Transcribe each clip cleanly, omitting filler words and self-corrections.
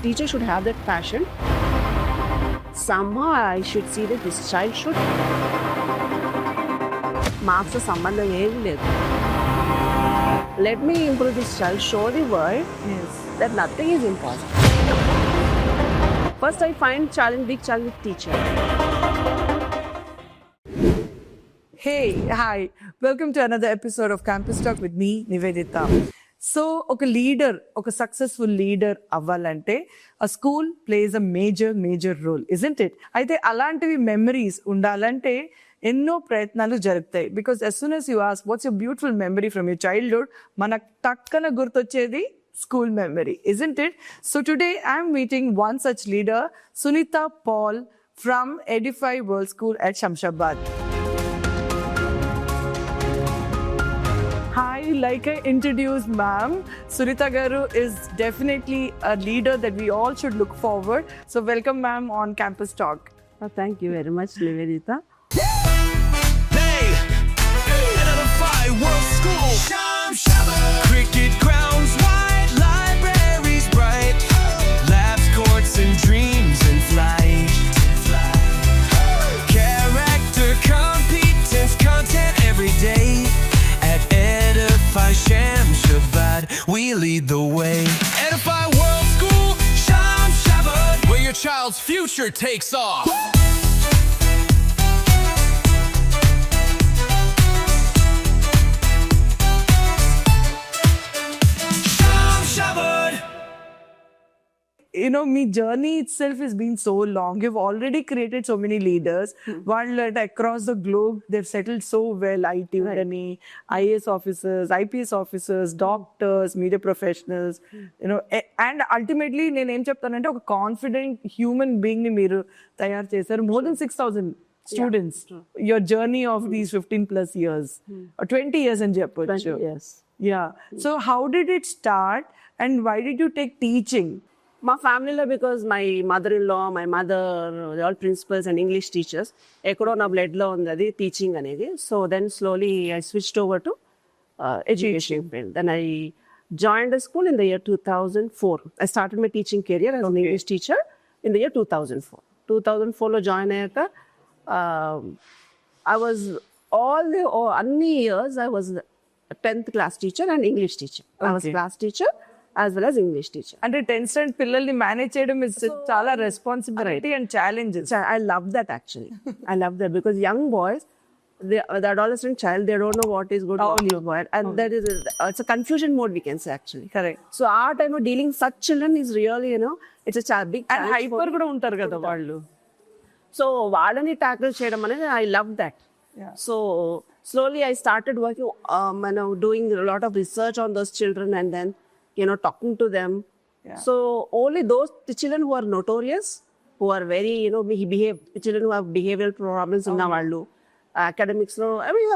teacher should have that passion. Somehow I should see that this child should marks తో సంబంధం ఏమీ లేదు. Let me improve this child, show the world that nothing is impossible. First I find big challenge with teacher. Hey, hi. Welcome to another episode of Campus Talk with me, Nivedita. So, ఒక leader, ఒక successful leader అవ్వాలంటే a school plays a major role, isn't it? అయితే అలాంటివి memories ఉండాలంటే ఎన్నో ప్రయత్నాలు జరుగుతాయి. Because as soon as you ask what's your beautiful memory from your childhood, మనకు టక్కన గుర్తొచ్చేది school memory, isn't it? So today I'm meeting one such leader, Sunita Paul from Edify World School at Shamshabad. Hi, like I introduced ma'am, Sunita Garu is definitely a leader that we all should look forward. So welcome ma'am on Campus Talk. Thank you very much, Nivedita. Hey, Edify World School. Cricket grounds wide, libraries bright, labs, courts, and dreams in flight. Character, competence, content every day. At Edify Shamshabad, we lead the way. Edify World School, Shamshabad, where your child's future takes off. You know, my journey itself has been so long. You've already created so many leaders. One across the globe, they've settled so well. IT, IAS officers, IPS officers, doctors, media professionals. You know, and ultimately, నేను ఏం చెప్తానంటే ఒక confident human being ని మీరు తయారు చేశారు. More than 6,000 students. Your journey of these 15 plus years, or 20 years అని చెప్పొచ్చు. 20 years. Yeah. So how did it start, and why did you take teaching? మా ఫ్యామిలీలో because my mother in law, my mother all principals and English teachers, ఎక్కడో నా బ్లడ్లో ఉంది అది teaching అనేది. So then slowly I switched over to education field. Then I joined the school in the year 2004. I started my teaching career as English teacher in the year 2004. 2004లో జాయిన్ అయ్యాక I was అన్ని years I was 10th class teacher and English teacher. I was class teacher as well as English teacher. అంటే 10th standard పిల్లల్ని manage చేయడం is చాలా responsibility and challenges. I love that actually. I love that because young boys, the adolescent child, they don't know what is good, what is bad, and that is it's a confusion mode we can say actually. Correct. So our time of dealing such children is really, you know, it's a big and hyper కూడా ఉంటారు కదా వాళ్ళు. So వాళ్ళని tackle చేయడం అనేది I love that. Yeah. So slowly I started working, doing a lot of research on those children and then, you know, talking to them. Yeah. So only the children who are notorious, who are very, you know, children who have behavioral problems in వాళ్ళు academics లో, I mean,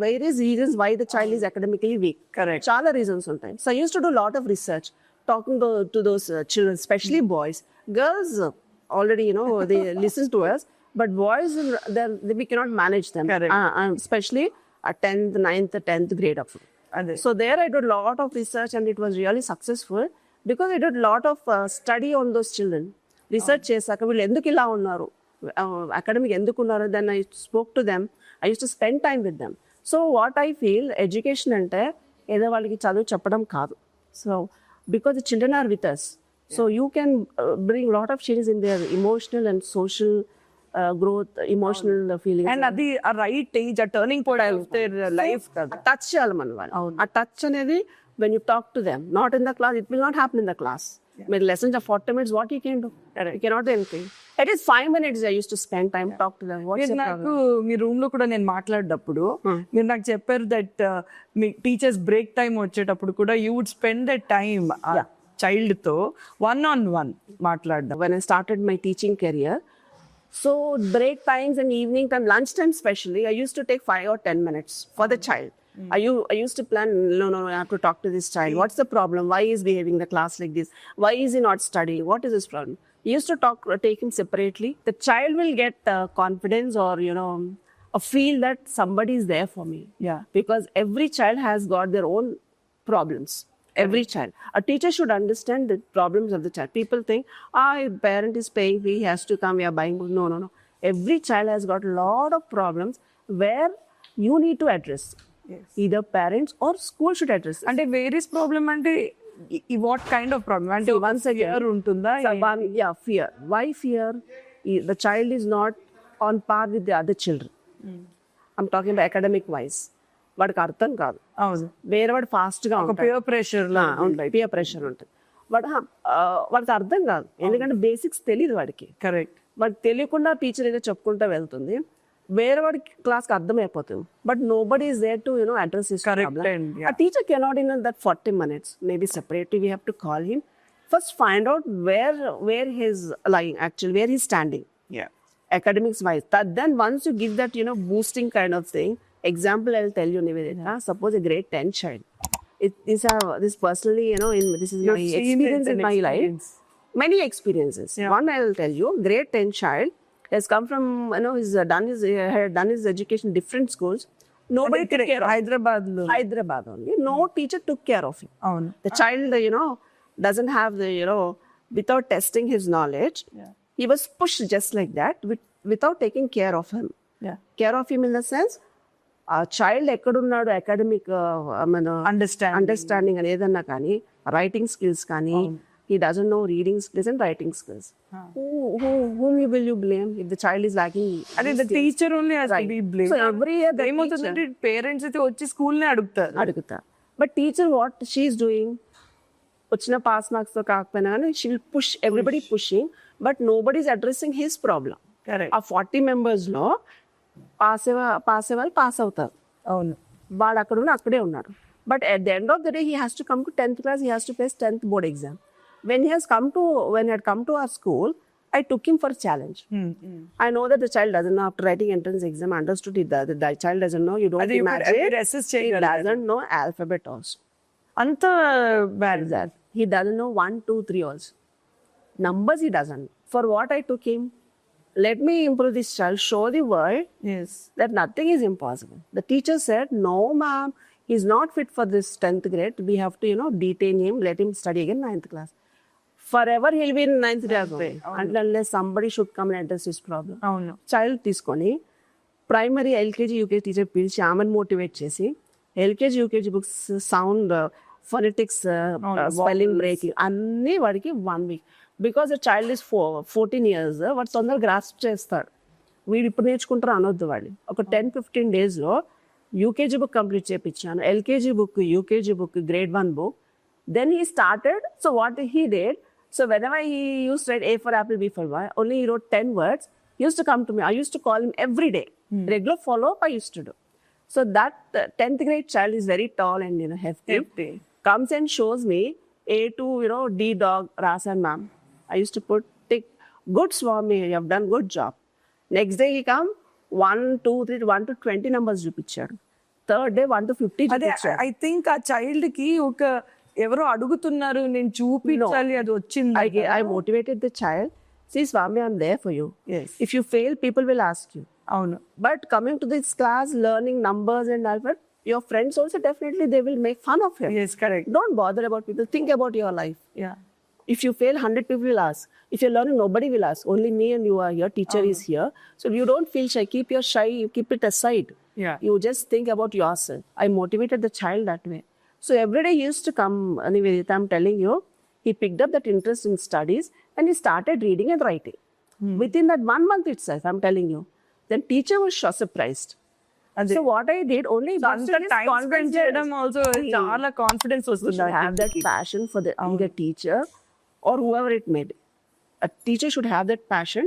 various reasons why the child is academically weak. Correct. చాలా reasons ఉంటాయి. So I used to do a lot of research, talking to those children, especially boys. Girls already, you know, they listen to us, but boys, we cannot manage them. Correct. Especially at 10th, 9th, 10th grade up. So there I did a lot of research and it was really successful because I did a lot of study on those children. Research చేశాక వీళ్ళు ఎందుకు ఇలా ఉన్నారు, academic ఎందుకు ఉన్నారు, then I spoke to them. I use to spend time with them. So what I feel, education అంటే ఏదో వాళ్ళకి చదువు చెప్పడం కాదు. So because the children are with us, so you can bring lot of changes in their emotional and social growth, emotional feeling. And అది ఆ right age, ఆ turning point life కదా. టచ్ చేయాలి మన వాళ్ళు. ఆ టచ్ అనేది when you talk to them, not in the class, it will not happen in the class. మీరు lessons of 40 minutes, what you can do, you cannot do anything. It is 5 minutes I use to spend time talk to them. నాకు మీ room లో కూడా నేను మాట్లాడేటప్పుడు మీరు నాకు చెప్పారు దట్ మీ టీచర్స్ బ్రేక్ టైం వచ్చేటప్పుడు కూడా you would spend the time child తో one-on-one మాట్లాడడం. When I started my teaching career, so break times and evening time, lunch time especially, I used to take 5 or 10 minutes for the child. I used to plan, no, I have to talk to this child. What's the problem? Why is behaving in the class like this? Why is he not studying? What is his problem? I used to take him separately. The child will get confidence or, you know, a feel that somebody is there for me. Yeah. Because every child has got their own problems. Every child. A teacher should understand the problems of the child. People think, parent is paying fee, he has to come, we are buying books. No, no, no. Every child has got a lot of problems where you need to address. Either parents or school should address it. అంటే various problem అంటే what kind of problem అంటే Once again, fear ఉంటుందా fear. Why fear? The child is not on par with the other children. I'm talking about academic wise. వాడికి అర్థం కాదు, అవును వేరే వాడు ఫాస్ట్గా పియర్ ప్రెషర్ పియర్ ప్రెషర్ ఉంటుంది. వాడికి అర్థం కాదు, ఎందుకంటే బేసిక్స్ తెలియదు వాడికి. కరెక్ట్. వాడికి తెలియకుండా టీచర్ ఏదో చెప్పుకుంటూ వెళ్తుంది, వేరే వాడికి క్లాస్కి అర్థమైపోతుంది. But nobody is there to address his problem. A teacher cannot in that 40 minutes, maybe separately we have to call him. First find out where he's lying, actually, where he's standing. Academics wise. Then once you give that, boosting kind of thing, example I'll tell you, Nivedita. Suppose a grade 10 child. This personally, this is my experience in my life. Many experiences. One I will tell you, grade 10 child has come from, he's done his education in different schools. Nobody took care of him. Hyderabad only. No teacher took care of him. అవును. The child, doesn't have the, without testing his knowledge, he was pushed just like that without taking care of him. Care of him in the sense, a child ఎక్కడున్నాడు academic understanding అని ఏదన్నా కానీ, writing skills కానీ, he doesn't know reading skills and writing skills. Whom will you blame if the child is lacking? అదే the teacher only has to be blamed. So every year the ఏమవుతుందంటే parents అయితే వచ్చి school నే అడుగుతారు. అడుగుతా. But teacher what she is doing, వచ్చిన pass marks తో కాకపోయినా కానీ she will push, everybody pushing, but nobody is addressing his problem. ఆ 40 members లో పాస్ అయ్యే వాళ్ళు పాస్ అవుతారు, అవును, వాడు అక్కడ అక్కడే ఉన్నాడు. But at the end of the day he has to come to 10th class, he has to face 10th board exam. When he had come to our school, I took him for a challenge. I know that the child doesn't know, after writing entrance exam, understood it, the child doesn't know, you don't imagine, he doesn't know alphabet also. అంత Bad is that. He doesn't know 1, 2, 3 also. Numbers he doesn't. For what I took him, let me improve this child, show the world that nothing is impossible. The teacher said, no ma'am, he's not fit for this 10th grade. We have to, detain him, let him study again 9th class. Forever he'll be in 9th grade unless somebody should come and address his problem. అవును. Child తీసుకొని primary LKG UKG teacher పిలిచి ఆమెను motivate చేసి LKG UKG books, sound, phonetics, spelling breaking అన్నీ వాడికి 1 week. Because the child is 14 years, వాడు తొందరగా grasp చేస్తాడు. వీడు ఇప్పుడు నేర్చుకుంటారు అనొద్దు వాడు. ఒక 10-15 daysలో యూకేజీ బుక్ కంప్లీట్ చేయించాను, LKG book, UKG book, grade 1 book. Then he started, so what he did, so whenever he used to write A for apple, B for boy, only he wrote 10 words, he used to come to me. I used to call him every day. Regular follow-up I used to do. So that 10th grade child is very tall and, hefty. Comes and shows me A to, D dog, Rasan ma'am. I used to tick, good Swami, you have done good job. Next day he come, 1, 2, 3, 1 to 20 numbers చూపించాడు. Third day 1 to 50 అదే I think ఆ child కి ఒక ఎవరో అడుగుతున్నారు, నేను చూపించాలి, అది వచ్చింది. I motivated the child. See, Swami, I'm there for you. Yes. If you fail, people will ask you. అవును. But coming to this class, learning numbers and alphabet, your friends also definitely they will make fun of you. Yes, correct. Don't bother about people. Think about your life. Yeah. If you fail, 100 people will ask. If you're learning, nobody will ask. Only me and you are here. Teacher is here. So you don't feel shy. Keep your shy, keep it aside. Yeah. You just think about yourself. I motivated the child that way. So every day he used to come, Nivedita, I'm telling you, he picked up that interest in studies and he started reading and writing. Within that 1 month itself, I'm telling you. Then teacher was surprised. So what I did, only అంత time spend చేయడం also చాలా confidence వస్తుంది. have that passion for the teacher or whoever it may be. A teacher should have that passion.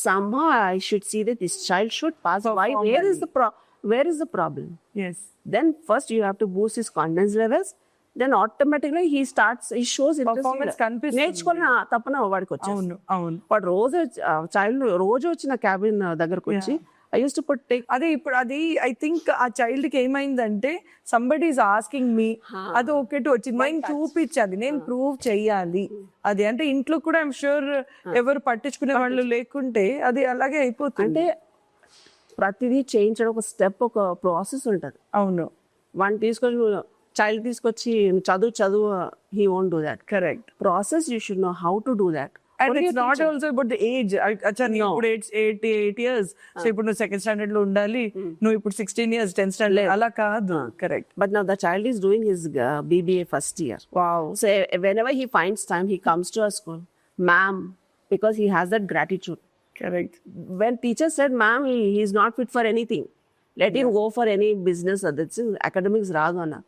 Somehow I should see that this child should pass. Why? Where is the problem? Yes. Then first you have to boost his confidence levels. Then automatically he shows interest. Performance కనిపిస్తుంది. నేర్చుకున్న తప్పన వాడికి వచ్చేసి. అవును, అవును. వాడు రోజు వచ్చిన cabin దగ్గరకు వచ్చి I used to put అదే ఇప్పుడు అది ఐ థింక్ ఆ చైల్డ్ కి ఏమైందంటే సంబడి ఈస్ ఆస్కింగ్ మీ, అది ఒకటి వచ్చింది, నేను చూపించాలి, నేను ప్రూవ్ చెయ్యాలి. అది అంటే ఇంట్లో కూడా ఐఎమ్ షూర్ ఎవరు పట్టించుకునే వాళ్ళు లేకుంటే అది అలాగే అయిపోతుంది. అంటే ప్రతిదీ చేయించడం ఒక స్టెప్, ఒక ప్రాసెస్ ఉంటుంది. అవును. వాడిని తీసుకొని child తీసుకొచ్చి చదువు he won't do that. Correct. Process, you should know how to do that. And Only it's a not teacher. also about the age. అచ్చా నువ్వు ఇప్పుడు 8 years, సో ఇప్పుడు నువ్వు సెకండ్ స్టాండర్డ్ లో ఉండాలి, నువ్వు ఇప్పుడు 16 years 10th స్టాండర్డ్, అలా కాదు. Correct. But now the child is doing his BBA first year. Wow. So whenever he finds time, he comes to our school, ma'am, because he has that gratitude. Correct. When teacher said, ma'am, he's not fit for anything, let him go for any business, that's academics radana.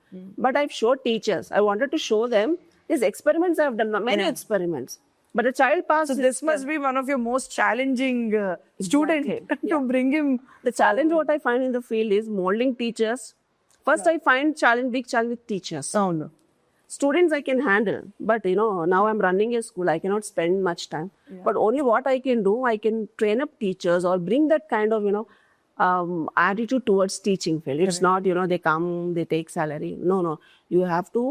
But I've showed teachers, I wanted to show them these experiments. I've done many experiments, but a child passed. So this must be one of your most challenging student to bring him. The challenge what I find in the field is molding teachers. First, I find big challenge with teachers. అవును. Students I can handle, but now I'm running a school, I cannot spend much time. But only what I can do, I can train up teachers or bring that kind of attitude towards teaching field. It's not they come, they take salary. No, you have to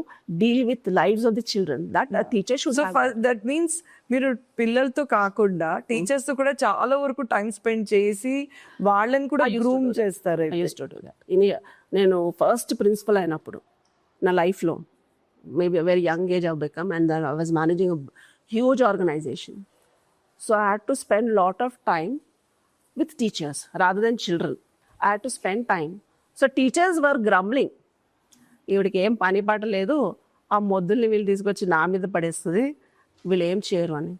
deal with the lives of the children. That a teacher should so have. That means మీరు పిల్లలతో కాకుండా teachers తో కూడా చాలా వరకు time spend చేసి వాళ్ళని కూడా గ్రూమ్ చేస్తారు. I used to do that. నేను ఫస్ట్ ప్రిన్సిపల్ అయినప్పుడు నా లైఫ్లో maybe a very young age I've become, and then I was managing a huge organization. So I had to spend a lot of time with teachers rather than children. I had to spend time. So teachers were grumbling. ఈవిడికి ఏం పని పాట లేదు, ఆ మొద్దుల్ని వీళ్ళు తీసుకొచ్చి నా మీద పడేస్తుంది, వీళ్ళు ఏం చేయరు అని.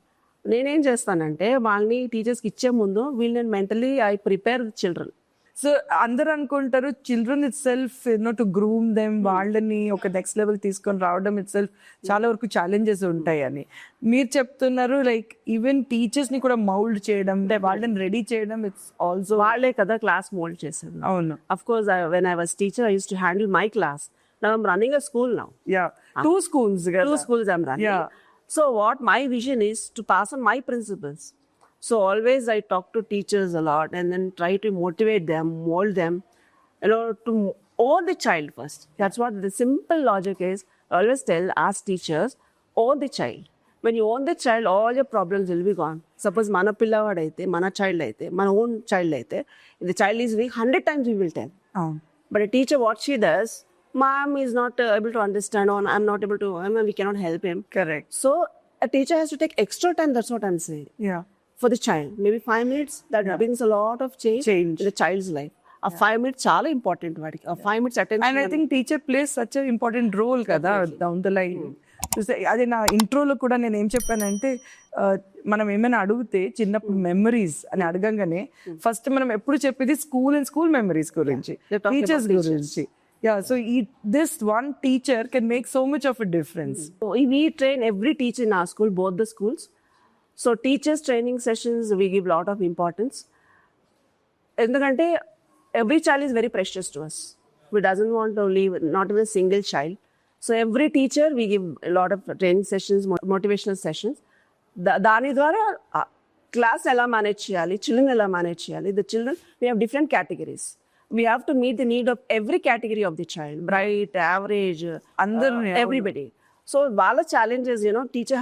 నేనేం చేస్తానంటే వాళ్ళని టీచర్స్కి ఇచ్చే ముందు వీళ్ళని mentally I prepare children. So అందరు అనుకుంటారు children it self to groom them, వాళ్ళని ఒక నెక్స్ట్ లెవెల్ తీసుకొని రావడం ఇట్ సెల్ఫ్ చాలా వరకు ఛాలెంజెస్ ఉంటాయి అని. మీరు చెప్తున్నారు లైక్ ఈవెన్ టీచర్స్ ని కూడా మౌల్డ్ చేయడం, వాళ్ళని రెడీ చేయడం, ఇట్స్ ఆల్సో వాళ్ళే కదా క్లాస్ మోల్డ్ చేశారు. అవును. Of course, when I was teacher, I used to handle my class. Now I'm running a school now. Yeah 2 schools. 2 schools I'm running. Yeah. So what my vision is to pass on my principles. So always I talk to teachers a lot and then try to motivate them, mold them, to own the child first. That's what the simple logic is. I always tell, ask teachers, own the child. When you own the child, all your problems will be gone. Suppose mana pillavaadu aithe, mana child aithe, mana own child aithe, if the child is weak, 100 times we will tell. అవును. But a teacher, what she does, mom is not able to understand, or I'm not able to, we cannot help him. Correct. So a teacher has to take extra time, that's what I'm saying, yeah. for the child. Maybe 5 minutes, that brings a lot of change in the child's life. A 5 minutes చాలా important వాడికి. A 5 minutes attention. And I think teacher plays such important role కదా down the line. అదే నా ఇంట్రోలో కూడా నేను ఏం చెప్పానంటే మనం ఏమైనా అడిగితే చిన్నప్పుడు మెమరీస్ అని అడగంగానే ఫస్ట్ మనం ఎప్పుడు చెప్పేది స్కూల్ అండ్ స్కూల్ మెమరీస్ గురించి, టీచర్స్ గురించి. Yeah. So this one teacher can make so much of a difference. So we train every teacher in our school, both the schools. So teachers training sessions, we give a lot of importance. ఎందుకంటే every child is very precious to us. We doesn't want to leave not even a single child. So every teacher we give a lot of training sessions, motivational sessions. దాని ద్వారా class ఎలా manage చేయాలి, children ఎలా manage చేయాలి. The children, we have different categories. We have to meet the need of every category of the child, bright, average, everybody. So వాళ్ళ challenges, teacher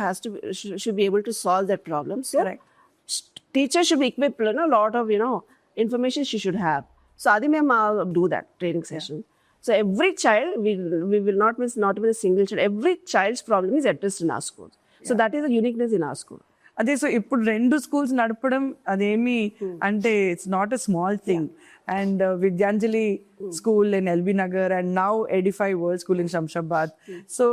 should be able to solve that problem. So teacher should be equipped, a lot of information she should have. So adi mem do that training session. So every child, we will not miss not even a single child. Every child's problem is addressed in our school. So that is the uniqueness in our school. అదే. So ఇప్పుడు 2 schools నడపడం అదేమి అంటే it's not a small thing. And Vidyanjali school in LB Nagar and now Edify world school in Shamshabad. So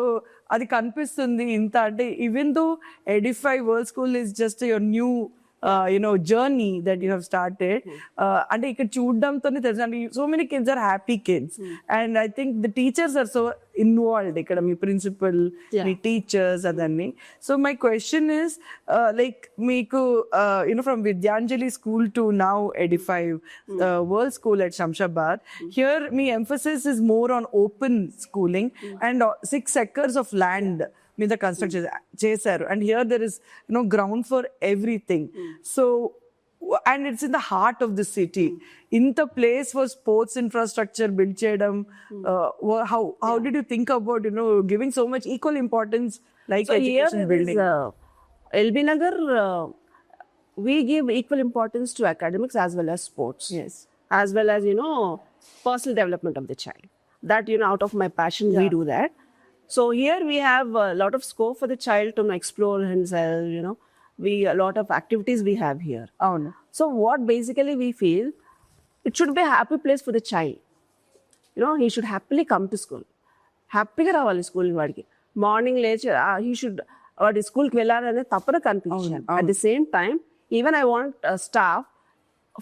అది కనిపిస్తుంది ఇంత అంటే even though Edify world school is just your new journey that you have started. అంటే ఇక్కడ చూడడంతోనే తెలుసు so many kids are happy kids and I think the teachers are so involved ఇక్కడ, మీ ప్రిన్సిపల్, మీ టీచర్స్ అదన్నీ. So my question is like మీకు from Vidyanjali school to now Edify world school at Shamshabad, here మీ emphasis is more on open schooling and 6 acres of land మీద construct చేశారు. And here there is ground for everything. So and it's in the heart of the city. ఇంత place for sports infrastructure build చేయడం, how did you think about giving so much equal importance like education building? LB Nagar, we give equal importance to academics as well as sports. Yes. As well as personal development of the child. that, out of my passion, we do that. So here we have a lot of scope for the child to explore himself, a lot of activities we have here. అవును. So what basically we feel, it should be a happy place for the child. He should happily come to school. హ్యాపీగా రావాలి school వాడికి. Morning లేచి he should వాడి స్కూల్కి వెళ్ళాలనే తప్పన కనిపించాలి. At the same time even I want staff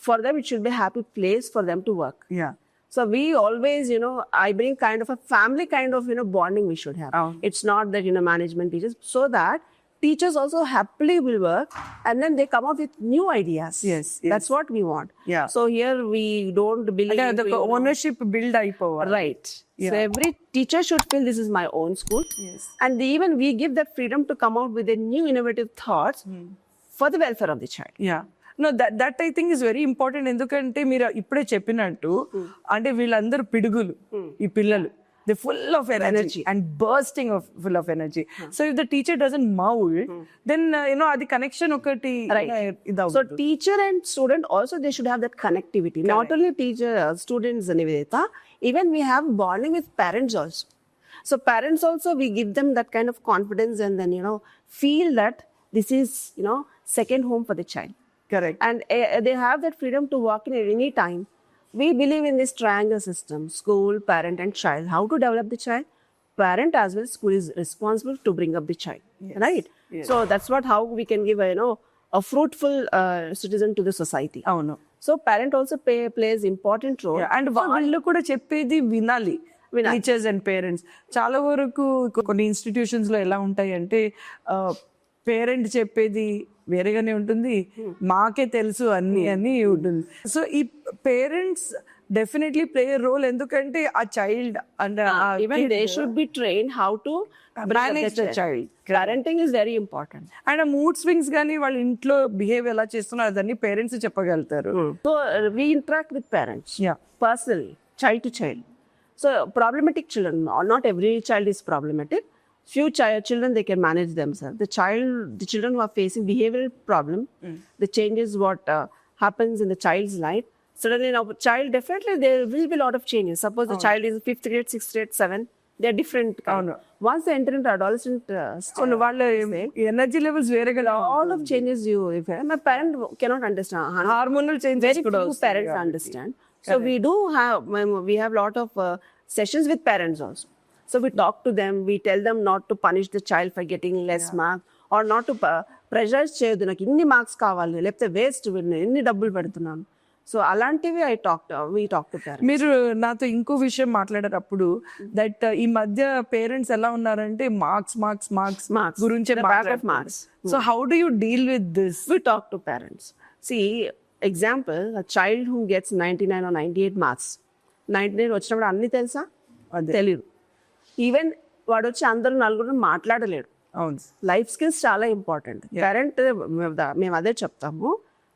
for them it should be happy place for them to work. Yeah. So we always, I bring kind of a family kind of, bonding we should have. It's not that, management teachers, so that teachers also happily will work and then they come up with new ideas. Yes. That's what we want. Yeah. So here we don't believe. అంటే అదొక ownership build అయిపోవాలి. Right. So every teacher should feel this is my own school. Yes. And even we give that freedom to come out with a new innovative thoughts for the welfare of the child. Yeah no that I think is very important. ఎందుకంటే మీరు ఇప్పుడే చెప్పినట్టు అంటే వీళ్ళందరూ పిడుగులు ఈ పిల్లలు, they full of energy and bursting of full of energy. So if the teacher doesn't mould then అది కనెక్షన్ ఒకటి So teacher and student also, they should have that connectivity. Not only teacher, students, Nivedita, even we have bonding with parents also. So parents also, we give them that kind of confidence and then, feel that this is, second home for the child. Correct. And they have that freedom to walk in at any time. We believe in this triangle system: school, parent, and child. How to develop the child? Parent as well, school is responsible to bring up the child. Right? So that's how we can give a fruitful citizen to the society. అవును. So parent also plays important role. And వాళ్ళు కూడా చెప్పేది వినాలి, teachers and parents. చాలా వరకు కొన్ని institutions లో ఎలా ఉంటాయి అంటే పేరెంట్ చెప్పేది వేరేగానే ఉంటుంది, మాకే తెలుసు అన్ని అని ఉంటుంది. సో ఈ పేరెంట్స్ డెఫినెట్లీ ప్లే రోల్. ఎందుకంటే ఆ child and Even they should be trained how to manage the child. Parenting is very important. And ఆ మూడ్ స్వింగ్స్ కానీ వాళ్ళ ఇంట్లో బిహేవ్ ఎలా చేస్తున్నారు అదన్నీ పేరెంట్స్ చెప్పగలుగుతారు. So we interact with parents. Yeah. Personally, child to child. So problematic children, not every child is problematic. Few children, they can manage themselves. The children who are facing behavioral problem, the changes what happens in the child's life. Suddenly now child, definitely there will be a lot of changes. Suppose the child is 5th grade, 6th grade, 7th, they are different. Once they enter into adolescent అవును, వాళ్ళ energy levels వేరేగా all of changes my parent cannot understand. Hormonal Very changes కూడా few parents understand. So we do have lot of sessions with parents also. So we talk to them, we tell them not to punish the child for getting less marks or not to pressure చేయొద్దు, నాకు ఇన్ని marks కావాలి లేకపోతే waste, ఎన్ని డబ్బులు పెడుతున్నాను. So అలాంటివి we talk to parents. మీరు నాతో ఇంకో విషయం మాట్లాడేటప్పుడు దట్ ఈ మధ్య పేరెంట్స్ ఎలా ఉన్నారంటే మార్క్స్ మార్క్స్ మార్క్స్ Marks. గురించి The back of marks. So how do you deal with this? We talk to parents. See, example, a child who gets 99 or 98 marks, 99 వచ్చినప్పుడు అన్ని తెలుసా? తెలియదు. ఈవెన్ వాడు వచ్చి అందరూ నలుగురు మాట్లాడలేడు. అవును. లైఫ్ స్కిల్స్ చాలా ఇంపార్టెంట్. పేరెంట్ మేము అదే చెప్తాము,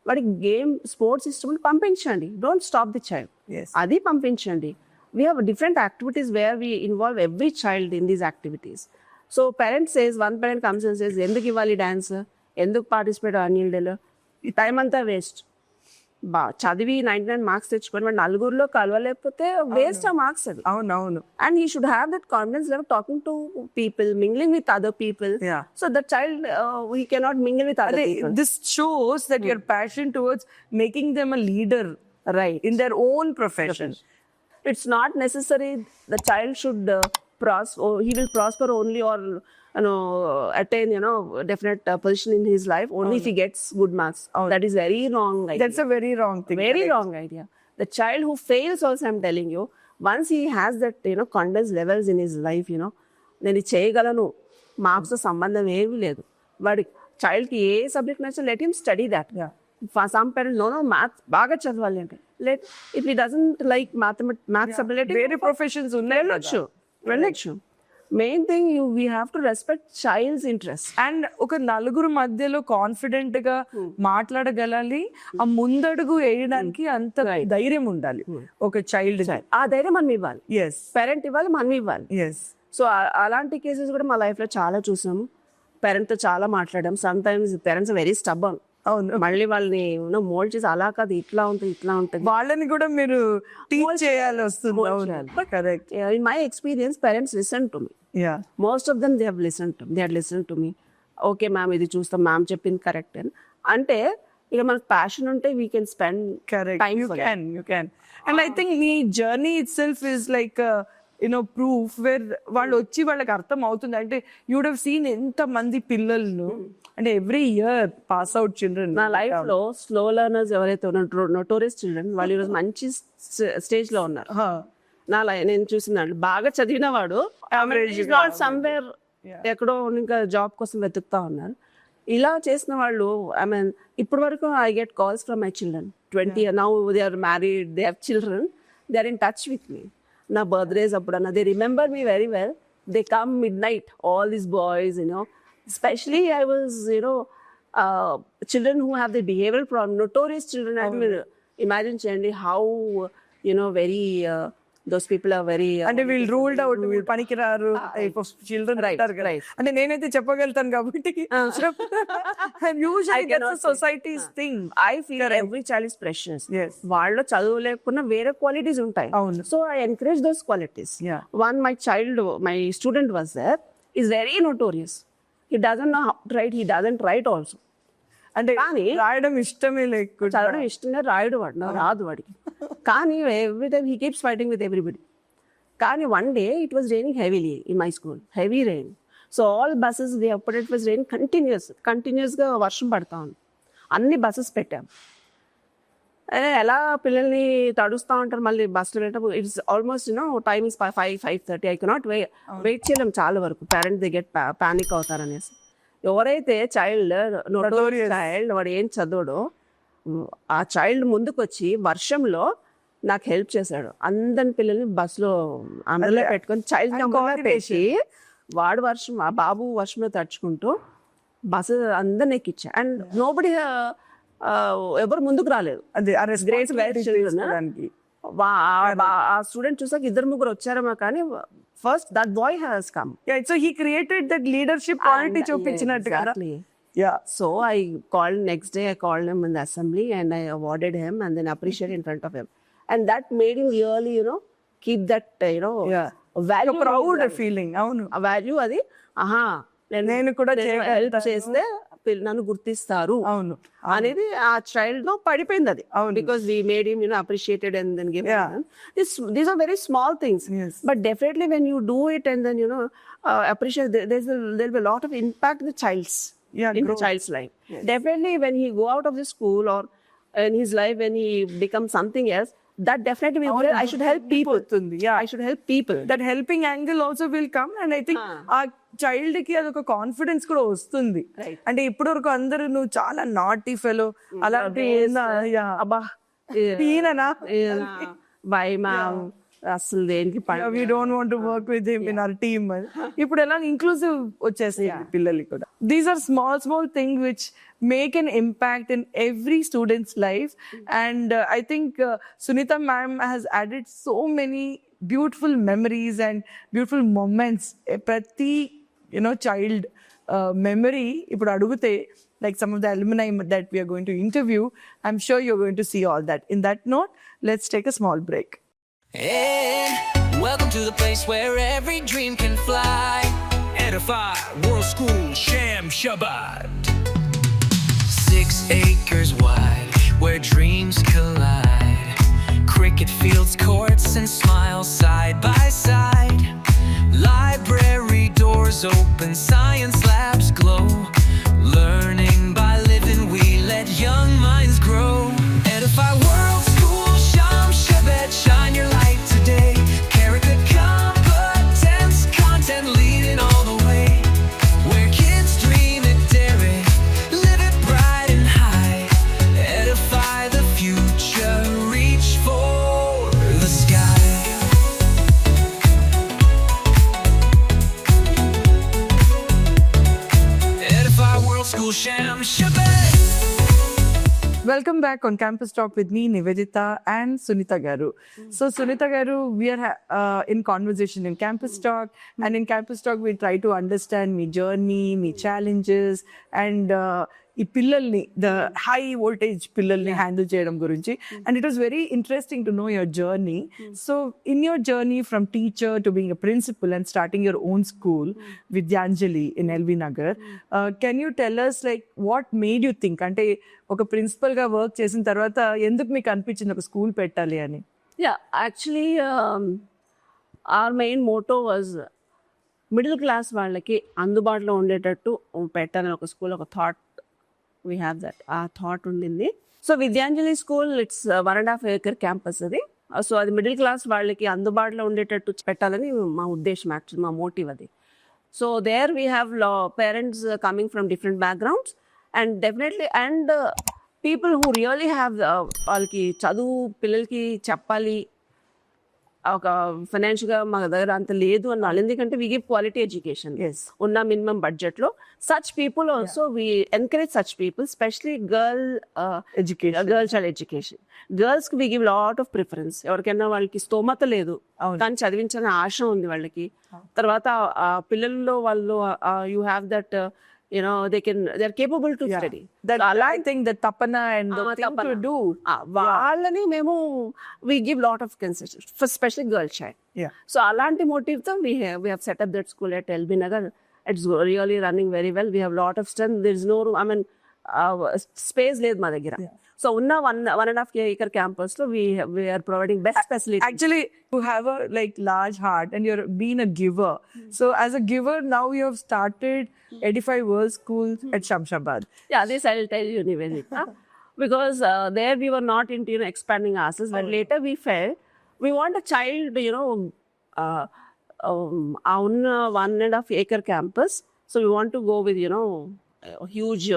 వాడికి గేమ్ స్పోర్ట్స్ ఇష్టం పంపించండి. Don't stop the child. Yes. అది పంపించండి. We have different activities where we involve every child in these activities. So parents says, one parent comes and says, ఎందుకు ఇవ్వాలి డాన్స్, ఎందుకు పార్టిసిపేట్ యాన్యువల్ డేలో, ఈ టైం అంతా వేస్ట్. చదివి 99 మార్క్స్ తెచ్చుకొని వాడు నలుగురిలో కలవలేకపోతే వేస్ట్ ఆ మార్క్స్ అది. అవునవును. And he should have that confidence level talking to people, mingling with other people. Yeah. So the child, he cannot mingle with other people. This shows that your passion towards making them a leader, Right. in their own profession. It's not necessary the child should he will prosper only or attain definite position in his life only if he gets good marks. That is very wrong idea. That's a very wrong thing. Very wrong idea. The child who fails also, I'm telling you, once he has that confidence levels in his life, నేను చేయగలను, marks తో సంబంధం ఏమీ లేదు. వాడి child కి ఏ subject నచ్చో let him study that. Some parents no maths బాగా చదవాలి అంటే if he doesn't like maths subject వేరే ప్రొఫెషన్స్ ఉన్నాయి, వెళ్ళొచ్చు. Main thing we have to respect child's interest. And ఒక నలుగురు మధ్యలో కాన్ఫిడెంట్ గా మాట్లాడగలాలి, ఆ ముందడుగు వేయడానికి అంత ధైర్యం ఉండాలి ఒక చైల్డ్. ఆ ధైర్యం మనం ఇవ్వాలి. ఎస్, పేరెంట్ ఇవ్వాలి, మనం ఇవ్వాలి. ఎస్. సో అలాంటి కేసెస్ కూడా మా లైఫ్ లో చాలా చూసాము. పేరెంట్ తో చాలా మాట్లాడాం. Some times parents very stubborn. అవును. మళ్ళీ వాళ్ళని మోల్డ్ చేసి అలా కాదు ఇట్లా ఉంటుంది వాళ్ళని కూడా మీరు టీచ్ చేయాలి వస్తుంది. అవును, correct. In my experience parents listen to me. Yeah, most of them they have listen to me. Okay ma'am ఇది చూస్తాం, మ్యామ్ చెప్పింది కరెక్ట్ అని. అంటే ఇక మనకు ప్యాషన్ ఉంటే we can spend correct. Time You can. And I think me journey itself is like proof where వాళ్ళు వచ్చి వాళ్ళకి అర్థం అవుతుంది. అంటే you would have seen ఎంత మంది పిల్లలను అంటే every year pass out children. నా లైఫ్ లో స్లో లెర్నర్స్ ఎవరైతే ఉన్నారో నోటోరియస్ చిల్డ్రన్ వాళ్ళు ఈరోజు మంచి స్టేజ్ లో ఉన్నారు. నేను చూసిన దాంట్లో బాగా చదివిన వాడు సమ్వేర్ ఎక్కడో ఇంకా జాబ్ కోసం వెతుకుతా ఉన్నారు. ఇలా చేసిన వాళ్ళు ఇప్పటి వరకు I get calls from my children 20 now they are married, they have children, they are in touch with me. నా బర్త్డేస్ అప్పుడన్నా they remember me very well. They come midnight all these boys especially I was children who have the behavioral problem, notorious children. I mean, imagine cheyandi how very those people are very అంటే వీళ్ళు ruled out, వీళ్ళు పనికిరారు children అంటారు కదా. అంటే నేనైతే చెప్పగలుగుతాను కాబట్టి societies thing. I feel every child is precious. వాళ్ళలో చదువు లేకున్నా వేరే క్వాలిటీస్ ఉంటాయి. అవును. So I encourage those qualities. Yeah. One, my student was there, is very notorious. He doesn't know how to write, he doesn't write also. అంటే కానీ రాయడం ఇష్టమే లేకుండా చదవడం ఇష్టంగా రాయడు వాడు, రాదు వాడికి. కానీ every time he keeps fighting with everybody. కానీ one day it was raining heavily in my school, heavy rain. So all buses అప్పుడు ఇట్ వాస్ రెయిన్ కంటిన్యూస్గా వర్షం పడతా ఉంది. అన్ని బస్సెస్ పెట్టాం. ఎలా పిల్లల్ని తడుస్తూ ఉంటారు మళ్ళీ బస్సులో వెళ్ళేటప్పుడు. It's almost time is 5:30. I cannot wait చేయలేం చాలా వరకు. పేరెంట్స్ దే గెట్ ప్యానిక్ అవుతారనేసి. ఎవరైతే చైల్డ్ వాడు ఏం చదవడో ఆ చైల్డ్ ముందుకు వచ్చి వర్షంలో నాకు హెల్ప్ చేశాడు. అందరి పిల్లల్ని బస్సులో అందులో పెట్టుకొని చైల్డ్ నెంబర్ పెట్టి వాడు ఆ బాబు వర్షంలో తడుచుకుంటూ బస్సు అందరిని ఎక్కిచ్చా. అండ్ నోబడి ఎవరు ముందుకు రాలేదు. ఆ స్టూడెంట్ చూసాక 2-3 వచ్చారమ్మా. కానీ first that boy has come. So he created that leadership quality చూపించినట్టు కదా. Yeah. So I called next day. I called him in the assembly and I awarded him and then appreciated in front of him. And that made him really, keep that, value. A proud feeling. అవును. A value అది. నేను కూడా help చేస్తే నన్ను గుర్తిస్తారు అనేది ఆ child లో పడిపోయింది అది. Because we made him appreciated and then give. These are very small things, but definitely when you do it and then appreciate, there'll be a lot of impact in the child's life. Definitely when he go out of the school or in his life when he becomes something else, that definitely will I should help people. I should help people. That helping angle also will come and I think ఆ child కి అదొక confidence కూడా వస్తుంది. అంటే ఇప్పటి వరకు అందరూ నువ్వు చాలా నాటీ ఫెలో అలాంటి అబ్బా ఈయననా బై మ్యామ్ అసలు దేనికి we don't want to work with him in our team. ఇప్పుడు ఎలా ఇంక్లూసివ్ వచ్చేసాయి పిల్లలకి కూడా. These are small things which make an impact in every student's life. And I think Sunita ma'am has added so many beautiful memories and beautiful moments. Prati child memory ఇప్పుడు అడిగితే like some of the alumni that we are going to interview, I'm sure you're going to see all that. In that note, let's take a small break. And welcome to the place where every dream can fly. Edify World School Sham Shabbat. 6 acres wide where dreams collide. Cricket fields, courts and smiles side by side. Library doors open, science labs glow. Learning by living, we let young minds grow. Edify World School Sham Shabbat, shine your light today. Character competence, content leading all the way. Where kids dream and dare it, live it bright and high. Edify the future, reach for the sky. Edify World School Sham Shabbat. Welcome back on Campus Talk with me, Nivedita and Sunita Garu. So Sunita Garu, we are in conversation in Campus Talk, and in Campus Talk we try to understand me journey, me challenges, and ఈ పిల్లల్ని the high voltage పిల్లల్ని handle చేయడం గురించి and it was very interesting to know your journey so in your journey from teacher to being a principal and starting your own school Vidyanjali in LB Nagar can you tell us like what made you think అంటే ఒక principal గా work చేసిన తర్వాత ఎందుకు మీకు అనిపించింది ఒక school పెట్టాలి అని? Yeah, actually, our main motto was middle class వాళ్ళకి అందుబాటులో ఉండేటట్టు పెట్టాలని ఒక స్కూల్, ఒక థాట్ వీ హ్యావ్ దట్, ఆ థాట్ ఉండింది. So Vidyanjali school it's 1.5 acre campus అది. సో అది మిడిల్ క్లాస్ వాళ్ళకి అందుబాటులో ఉండేటట్టు పెట్టాలని మా ఉద్దేశం, యాక్చువల్లీ మా మోటివ్ అది. So there we have parents coming from different backgrounds and definitely and people who really have వాళ్ళకి చదువు పిల్లలకి చెప్పాలి, ఒక ఫైనాన్షియల్గా మా దగ్గర అంత లేదు అన్న వాళ్ళు, ఎందుకంటే వీ గివ్ క్వాలిటీ ఎడ్యుకేషన్ ఉన్న మినిమం బడ్జెట్లో. Such people also we encourage such people, specially girl child education. గర్ల్స్కి we give lot of preference. ఎవరికైనా వాళ్ళకి స్తోమత లేదు కానీ చదివించాలని ఆశ ఉంది వాళ్ళకి. తర్వాత పిల్లల్లో వాళ్ళు you have that they're capable to study. That I think that tapana and the thing to do. వాళ్ళని మేము we give lot of concessions for especially girl child. So అలాంటి motive తో we have set up that school at LB Nagar. It's really running very well. We have lot of strength. There is no room, I mean space లేదు మా దగ్గర. So ఉన్న 1.5 acre campus లో we are providing best facilities. Actually, you have a like large heart and you're being a giver. So as a giver, now you have started Edify World School at Shamshabad. Yeah, this I'll tell you, Nivedita. Because there we were not into expanding ourselves, but later we felt we want a child, on 1.5 acre campus. So we want to go with a huge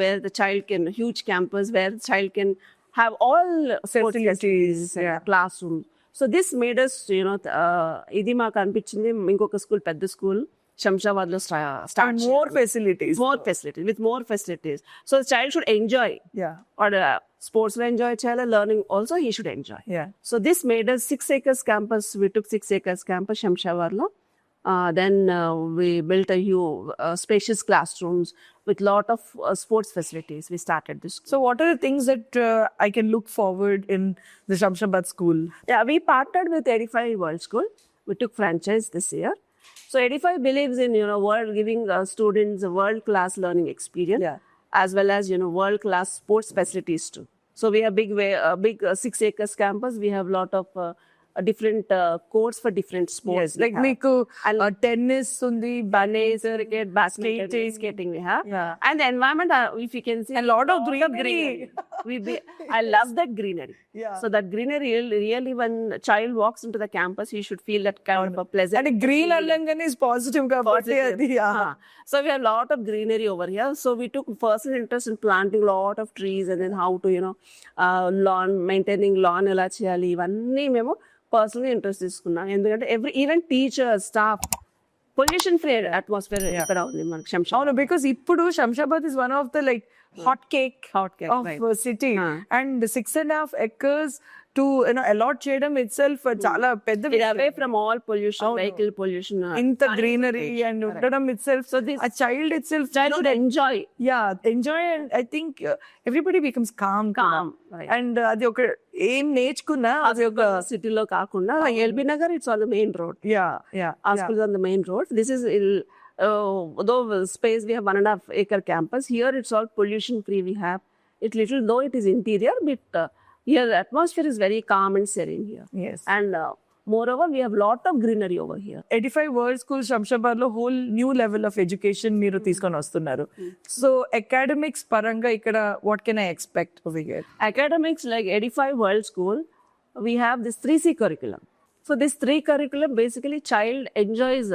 where the child can, huge campus where the child can have all facilities, classroom. So this made us, ఇది మాకు అనిపించింది ఇంకొక school, పెద్ద school Shamshabad లో start, more facilities with more facilities. So the child should enjoy, or sports లో enjoy చేయాలి, learning also he should enjoy. So this made us 6 acres campus. We took 6 acres campus Shamshabad లో. Then we built a huge spacious classrooms with lot of sports facilities. We started this school. So what are the things that I can look forward in the Shamshabad school? Yeah, we partnered with Edify World School. We took franchise this year. So Edify believes in giving students a world class learning experience, as well as world class sports facilities too. So we have big 6 acres campus. We have lot of different courts for different sports. Like meeku tennis undi, tennis, cricket, basketball, skating we have. And the environment, if you can see, a lot of greenery. I love that greenery. So that greenery really, when a child walks into the campus, he should feel that kind of a pleasant. And green allangane is positive kabatti adi. So we have lot of greenery over here. So we took personal interest in planting lot of trees, and then how to maintaining lawn ela cheyali, ivanni memo personally interest తీసుకున్నాం. ఎందుకంటే even teacher staff pollution free atmosphere ఇక్కడ ఉంది మనకి Shamshabad. Because ఇప్పుడు Shamshabad is one of the like hot cake of city and 6.5 acres to allot చేయడం itself చాలా పెద్ద away from all pollution, vehicle pollution, ఇంత greenery and ఉండడం itself, so this a child should enjoy and I think everybody becomes calm right. and అది ఒక ఏం నేర్చుకున్నా అది ఒక సిటీలో కాకుండా LB Nagar it's on the main road. Our school is on the main road. This is though space we have 1.5 acre campus, here it's all pollution free. We have it little, though it is interior, but here the atmosphere is very calm and serene here. And moreover we have lot of greenery over here. Edify World School Shamshabad lo whole new level of education మీరు తీసుకొని వస్తున్నారు. So academics paranga ikkada what can I expect over here? Academics, like Edify World School, we have this 3C curriculum. So this 3 curriculum basically child enjoys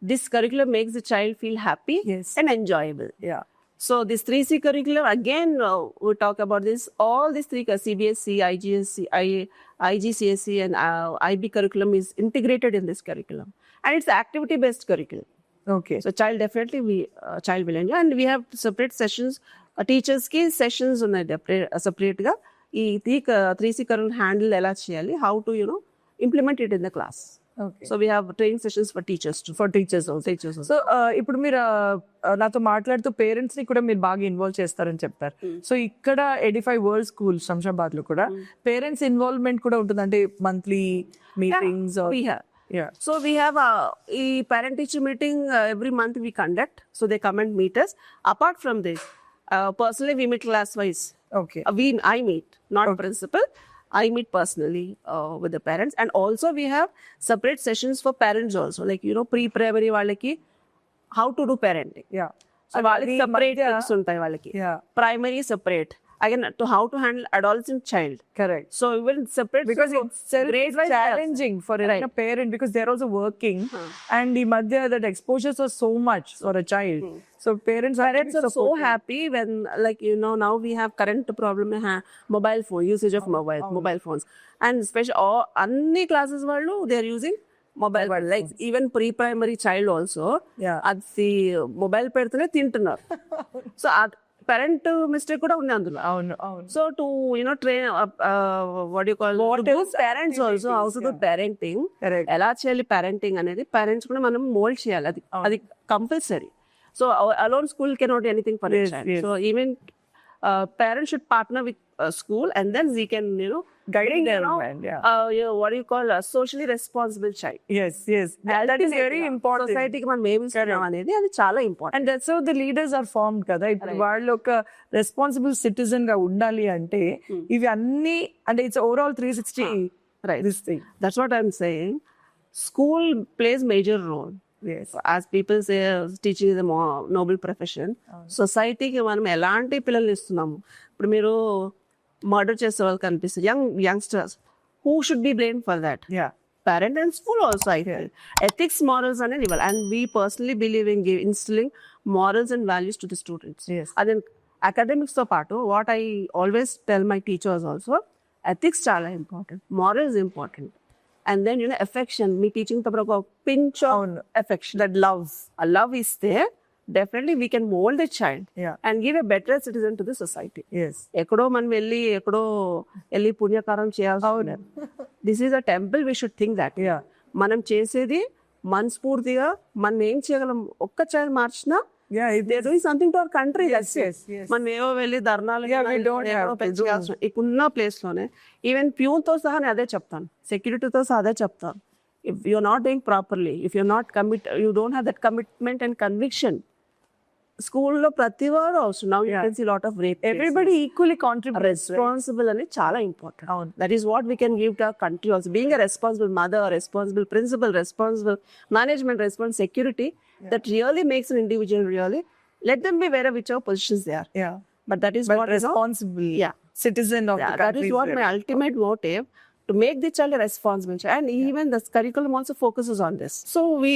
this curriculum makes the child feel happy and enjoyable. So this 3C curriculum, again, we talk about this, all these 3 CBSE, IGCSE and IB curriculum is integrated in this curriculum. And it's activity-based curriculum. So child definitely, child will enjoy. And we have separate sessions, teachers ki sessions separate ga. ఈ 3C curriculum handle ఎలా చేయాలి, how to implement it in the class. Okay. So we have training sessions for teachers too. For teachers so ఇప్పుడు మీరు నాతో మాట్లాడుతూ parents ని కూడా మీరు బాగా ఇన్వాల్వ్ చేస్తారని చెప్పారు. సో ఇక్కడ ఎడిఫై వరల్డ్ స్కూల్ శంషాబాద్ లో కూడా పేరెంట్స్ ఇన్వాల్వ్మెంట్ కూడా ఉంటుంది, అంటే monthly meetings We have. So we have a parent teacher meeting every month we conduct. So they come and meet us. Apart from this, personally we meet class wise. Okay I meet, not principal. I meet personally with the parents, and also we have separate sessions for parents also. Like pre-primary వాళ్ళకి how to do parenting. Yeah So వాళ్ళకి separate things ఉంటాయి వాళ్ళకి. Yeah Primary separate. Again, to how to handle adolescent child. Correct So we will separate because it's grade-wise challenging for a parent because they're also working and the madhya that exposures are so much for a child. So parents are so happy when, like, now we have current problem mobile phone usage of mobile phones, and especially all any classes వాళ్ళు they are using mobile phone. Like even pre-primary child also అది mobile పెడితేనే తింటున్నారు. So parent mistake కూడా ఉంది అందులో. అవును అవును. So to train what do you call parents also how to do parenting, ఎలా చేయాలి parenting అనేది parents కూడా మనం మోల్డ్ చేయాలి. అది compulsory. So alone school cannot do anything for a child. So even parents should partner with school, and then we can guiding them. What do you call a socially responsible child. Yes. That is very important. Society కి మనం ఏమి ఇస్తున్నాం అనేది అది చాలా important. And that's how the leaders are formed కదా. ఇప్పుడు వాళ్ళు ఒక రెస్పాన్సిబుల్ సిటిజన్ గా ఉండాలి అంటే ఇవి అన్ని అంటే it's overall 360 Right. this thing. That's what I'm saying. School plays major role. Yes. As people say, teaching is a noble profession. సొసైటీకి మనం ఎలాంటి పిల్లల్ని ఇస్తున్నాము. ఇప్పుడు మీరు మర్డర్ చేసే వాళ్ళు కనిపిస్తారు, youngsters, who should be blame for that? Parent and school also, I feel. Ethics, morals అనేది ఇవ్వాలి. And we personally believe in instilling morals and values to the students. Yes. And then academics తో పాటు what I always tell my teachers also, ethics చాలా important, morals important. And then affection, me teaching తో ఒక pinch of affection, that love, a love is there. Definitely we can mold the child and give a better citizen to the society. Yes. ఎక్కడో మనం వెళ్ళి పుణ్యకారం చేయాల్సి. This is a temple, we should think that. మనం చేసేది మనస్ఫూర్తిగా మనం ఏం చేయగలం. ఒక్క చైల్డ్ మార్చినా they're doing something to our country. Yes. మనం ఏవో వెళ్ళి ధర్నాలు ఉన్న ప్లేస్ లోనే ఈవెన్ ప్యూన్ తో సహా నేను అదే చెప్తాను, సెక్యూరిటీతో సహా అదే చెప్తాను. If you're not doing properly, if you're not you don't have that commitment and conviction, school లో ప్రతి వారు అవసరం. Now you can see lot of rape. Everybody equally contributes. Responsible అని చాలా important. That is what we can give to our country also. Being a responsible mother, responsible principal, responsible management, responsible security, that really makes an individual really. Let them be whichever positions they are. But that is what responsible citizen of the country. That is what my ultimate motive, to make the child a responsible child. And even the curriculum also focuses on this. So we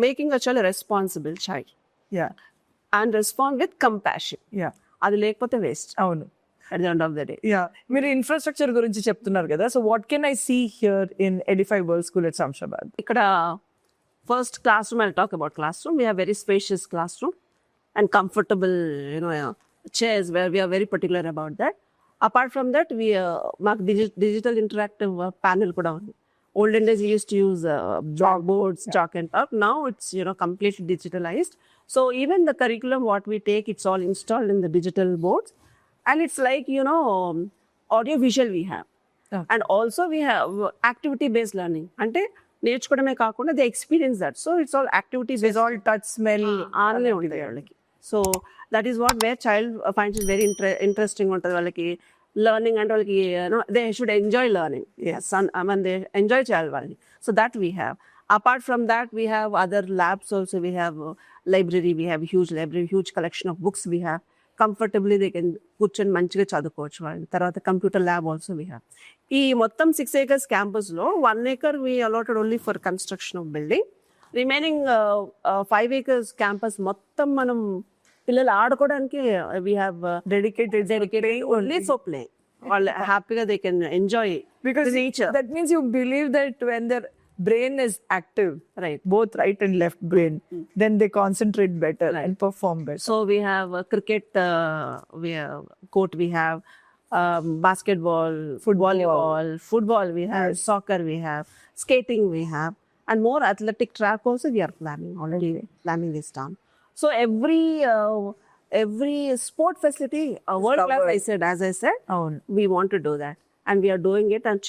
making a child a responsible child. And respond with compassion. అది లేకపోతే waste. అవును. At the end of the day. మీరు infrastructure గురించి చెప్తున్నారు కదా. So what can I see here in Edify world school at Shamshabad? ఇక్కడ first classroom, I'll talk about classroom. We have very spacious classroom and comfortable chairs, where we are very particular about that. Apart from that, we mark digital interactive panel kuda undi. Olden days we used to use chalkboards, chalk and talk. Now it's completely digitalized. So even the curriculum what we take, it's all installed in the digital boards, and it's like audio visual we have. And also we have activity based learning. Ante నేర్చుకోవడమే కాకుండా they experience that. So it's all activities, it's all touch, smell only ఉంటుంది వాళ్ళకి. So that is what where child finds it very interesting ఉంటుంది వాళ్ళకి. Learning అంటే వాళ్ళకి they should enjoy learning. They enjoy చేయాలి వాళ్ళని. So that we have. Apart from that, we have other labs also. We have library, we have huge library, huge collection of books we have. Comfortably they can కూర్చొని మంచిగా చదువుకోవచ్చు వాళ్ళు. తర్వాత computer lab also we have. ఈ మొత్తం 6 acres campus లో 1 acre we allotted only for construction of building. Remaining 5 acres campus మొత్తం మనం పిల్లలు ఆడుకోవడానికి we have dedicated only for play. వాళ్ళు హ్యాపీగా they can enjoy because nature. That means you believe that when their brain is active, right, both right and left brain, then they concentrate better and perform better. So we have cricket, we have court, we have basketball, volleyball, football we have, soccer we have, skating we have. and more athletic track also we are already planning this down. So every sport facility, world class, as I said, అవును. we want to do that, and we are doing it. And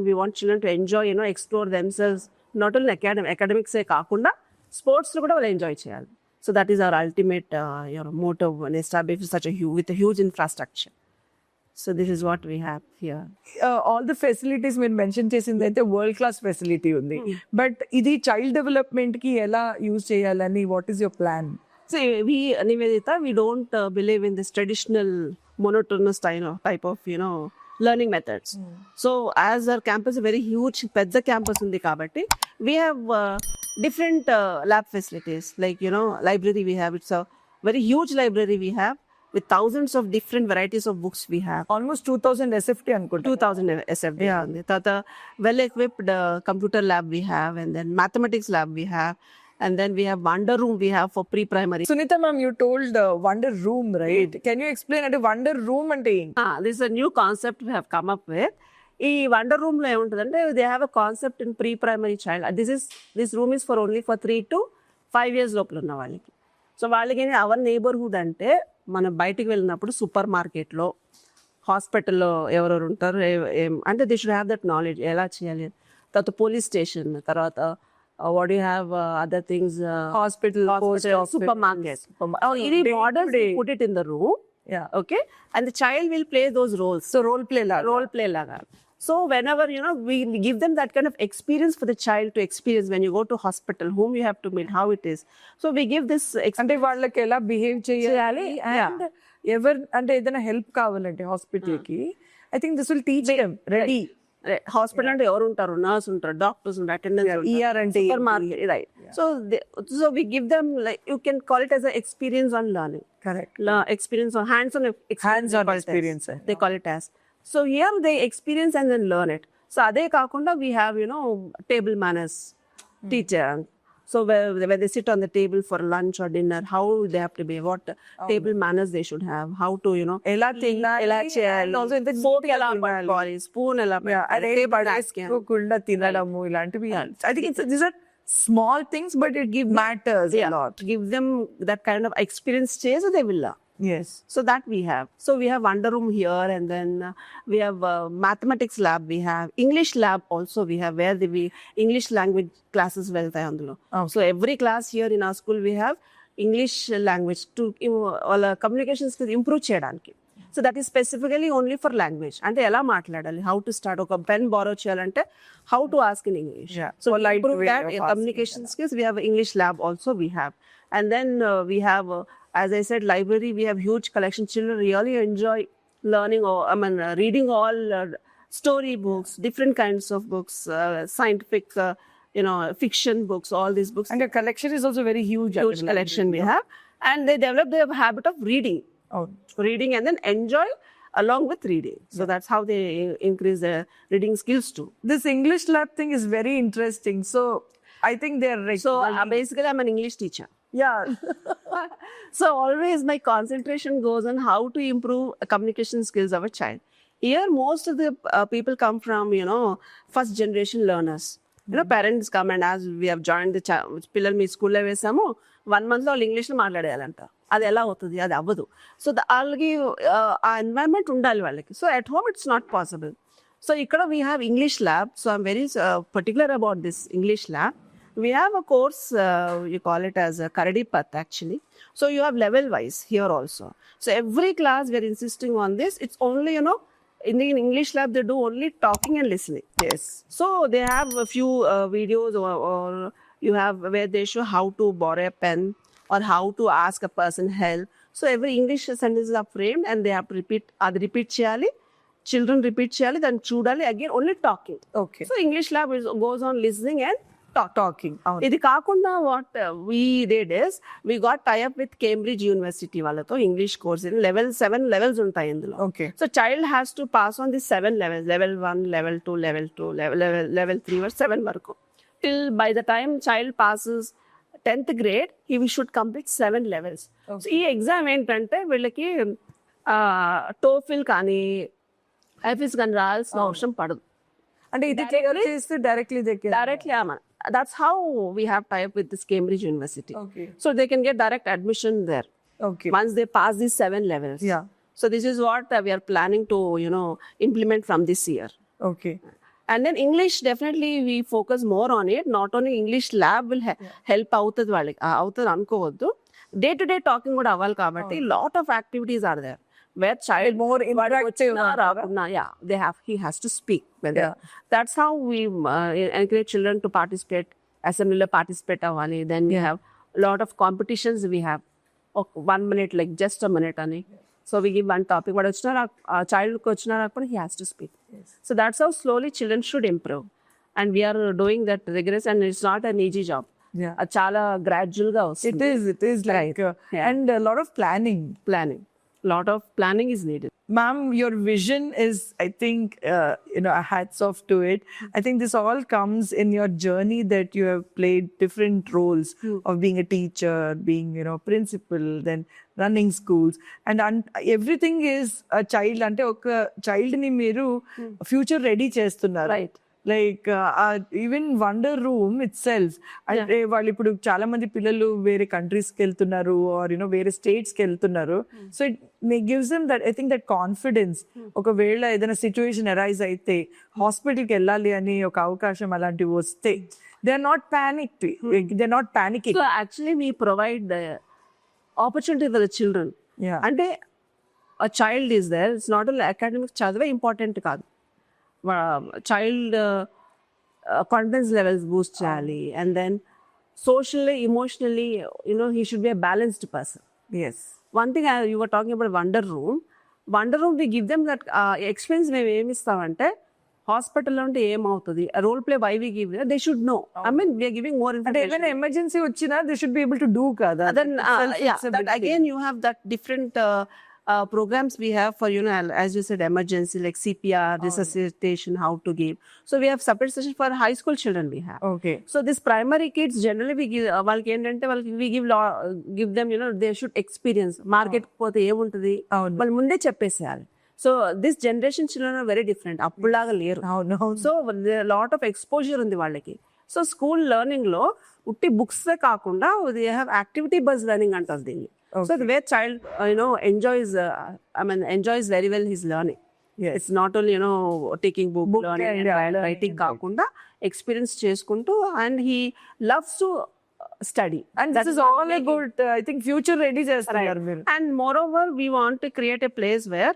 we want children to enjoy, explore themselves, not only academics కాకుండా sports లో కూడా వాళ్ళు enjoy చేయాలి. So that is our ultimate motto when established with a huge infrastructure. So this is what we have here. All the facilities మీరు mention చేసింది అయితే world class facility ఉంది, but ఇది చైల్డ్ డెవలప్మెంట్ కి ఎలా యూజ్ చేయాలని what is your plan? So we, Nivedita, we don't believe in this traditional monotonous type of learning methods. So as our campus is very huge, pedda campus undi kabatti, we have different lab facilities, like library we have. It's a very huge library we have with thousands of different varieties of books we have. Almost 2000 SFT అనుకుంటా. 2000 SFD. Tata well equipped computer lab we have, and then mathematics lab we have, and then we have wonder room we have for pre-primary. Sunita ma'am, you told wonder room, right? Can you explain అంటే wonder room అంటే ఏంటి? This is a new concept we have come up with. ఈ wonder room లో ఏముంటుందంటే they have a concept in pre primary child. This room is for only for 3 to 5 years లోపల ఉన్న వాళ్ళకి. So వాళ్ళకి hour neighbourhood అంటే మనం బయటికి వెళ్ళినప్పుడు సూపర్ మార్కెట్లో, హాస్పిటల్లో ఎవరెవరు ఉంటారు అంటే they should have that knowledge ఎలా చేయాలి. తర్వాత పోలీస్ స్టేషన్, తర్వాత what do you have other things, Hospital, supermarket. Any models, we put it in the room. Yeah. Okay, and the child will play those roles. So role play laga. So whenever we give them that kind of experience for the child to experience when you go to hospital, whom you have to meet, how it is. So we give this అంటే వాళ్ళకి ఎలా behave చేయాలి, and ఎవరు అంటే ఏదైనా help కావాలంటే hospital కి, I think this will teach them ready. Hospital అంటే ఎవరు ఉంటారు, నర్స్ ఉంటారు, డాక్టర్స్ ఉంటారు, అటెండెన్స్, ER అంటే super market, right? So we give them, like, you can call it as an experience on learning. Correct. Experience on hands-on Hands-on experience. they call it as. So here they experience and then learn it. So ade kakunda we have table manners teacher. So where they sit on the table for lunch or dinner, how they have to be, what table manners they should have, how to ఎలా తినాలి, ఎలా చేయాలి, and also ఎంత fork ఎలా పట్టుకోవాలి, spoon ఎలా అదే పడేసుకోకుండా తినడము, ఇలాంటివి. I think these are small things but it give matters a lot. give them that kind of experience stage, so they will learn. Yes. So that we have. So we have wonder room here, and then we have mathematics lab. We have English lab also. We have where we English language classes వెళ్తాయి అందులో. So every class here in our school we have English language to all communication skills improve చేయడానికి. So that is specifically only for language. అంటే ఎలా మాట్లాడాలి, how to start, ఒక pen borrow చేయాలంటే how to ask in English. Yeah. So Polite improve way that of asking, communication skills. We have English lab also we have, and then we have as I said, library, we have huge collection. Children really enjoy learning, or reading all story books, different kinds of books, scientific, fiction books, all these books. And the collection is also very huge. Huge collection we have. And they develop the habit of reading. Reading and then enjoy along with reading. So that's how they increase their reading skills too. This English lab thing is very interesting. So I think they're like, So basically I'm an English teacher. yeah. So always my concentration goes on how to improve communication skills of a child. Here most of the people come from first generation learners. Parents come and ask, we have joined the పిల్లలు మీ స్కూల్లో వేసాము, 1 month లో వాళ్ళు ఇంగ్లీష్లో మాట్లాడేయాలంట. అది ఎలా అవుతుంది? అది అవ్వదు. సో వాళ్ళకి ఆ ఎన్వైరన్మెంట్ ఉండాలి వాళ్ళకి. So at home it's not possible. So ఇక్కడ we have English lab. So I'm very particular about this English lab. We have a course, you call it as a Karadi Path actually. So you have level wise here also. So every class we are insisting on this. It's only, in the English lab they do only talking and listening. Yes. So they have a few videos or you have where they show how to borrow a pen or how to ask a person help. So every English sentences are framed and they have to repeat cheyali. Children repeat cheyali, then chudali, again only talking. Okay. So English lab goes on listening and Talking. ఇది కాకుండా what we did is we got tie up with Cambridge university వాళ్ళతో English course level 7 levels ఉంటాయి ఇందులో. Okay. So child has to pass on the 7 levels, level 1, level 2, level 3 or 7 వరకు. Till by the time child passes 10th grade, he should complete 7 levels. So ఈ exam ఏంటంటే వీళ్ళకి TOEFL కానీ ఐఫిల్స్ కానీ రాయాల్సిన అవసరం పడదు. అంటే ఇది క్లియర్ చేస్తే directly directly that's how we have tie-up with this Cambridge University. Okay. So they can get direct admission there Okay. once they pass these 7 levels. Yeah. So this is what we are planning to, implement from this year. Okay. And then English, definitely we focus more on it. Not only English lab will help అవుతుంది వాళ్ళకి అవుతుంది అనుకోవద్దు. Day to day talking కూడా అవ్వాలి కాబట్టి lot of activities are there. Where child More interactive. he has to speak. That's how we encourage children to participate. Assembly participate avali. Then we have a lot of competitions we have. 1 minute, like just a minute ani. So we give one topic. But child he has to speak. So that's how slowly children should improve. And we are doing that rigorous, and it's not an easy job. Yeah. Chala gradual ga It is like, and a lot of planning. Lot of planning is needed. Ma'am, your vision is, I think, hats off to it. I think this all comes in your journey that you have played different roles of being a teacher, being, principal, then running schools. And everything is a child. Ante oka child ni meeru future ready chestunnaru. Right. Like even wonder room it self అంటే వాళ్ళు ఇప్పుడు చాలా మంది పిల్లలు వేరే కంట్రీస్కి వెళ్తున్నారు are వేరే స్టేట్స్కి వెళ్తున్నారు so it gives them that I think that confidence ఒకవేళ ఏదైనా సిచ్యువేషన్ అరైజ్ అయితే హాస్పిటల్కి వెళ్ళాలి అని ఒక అవకాశం అలాంటివి వస్తే they are not panicking So actually we provide the opportunity for the children. అంటే a child is there. It's not only academic చదివే ఇంపార్టెంట్ కాదు. Child confidence levels boost చేయాలి. And then socially, emotionally, he should be a balanced person. yes One thing you were talking about wonder room we give them that experience. మేము ఏమి ఇస్తామంటే హాస్పిటల్లో ఉంటే ఏమవుతుంది role play why we give they should know. I mean we are giving more అంటే information. ఏమైనా emergency వచ్చినా they should be able to do కదా. Then that again you have that different programs we have for as you said emergency, like CPR, resuscitation, how to give. So we have separate sessions for high school children we have. Okay. So this primary kids generally we give వాళ్ళకి ఏంటంటే వాళ్ళకి we give them they should experience market పోతే ఏముంటది వాళ్ళు ముందే చెప్పేసేయాలి. So this generation children are very different. అప్పుడులాగా లేరు. సో లాట్ ఆఫ్ ఎక్స్పోజర్ ఉంది వాళ్ళకి. సో స్కూల్ లెర్నింగ్ లో ఉట్టి బుక్స్ కాకుండా they have activity based learning అంటారు దీన్ని. So the way child enjoys very well his learning. Yes. It's not only taking book learning and writing కాకుండా experience చేసుకుంటూ, and he loves to study. And this is all about I think future ready చేస్తున్నారు మీరు. And moreover we want to create a place where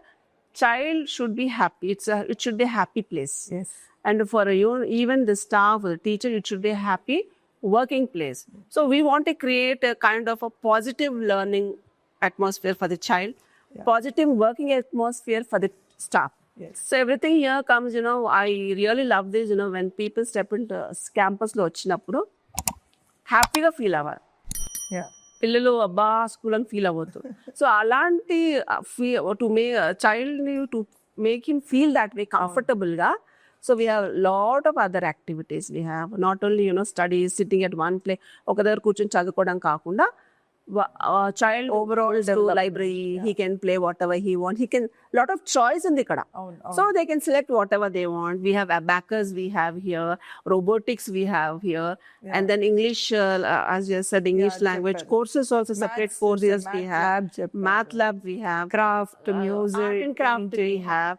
child should be happy. It should be a happy place. Yes. And for even the staff or the teacher, it should be a happy working place. So we want to create a kind of a positive learning atmosphere for the child, positive working atmosphere for the staff. Yes. So everything here comes, I really love this, when people step into campus lo vachinappudu happy ga feel avar. Yeah. పిల్లలు అబ్బా school అని feel అవ్వద్దు. So అలాంటి to make him feel that way comfortable గా. So we have a lot of other activities. We have not only studies, sitting at one place ఒక దగ్గర కూర్చొని చదువుకోవడం కాకుండా child overall to library, he can play whatever he want. He can lot of choice in the kada. So they can select whatever they want. We have abacus we have here, robotics we have here, and then English as you said, English language courses also, separate courses we have, math lab we have, Craft, music, art and craft we have,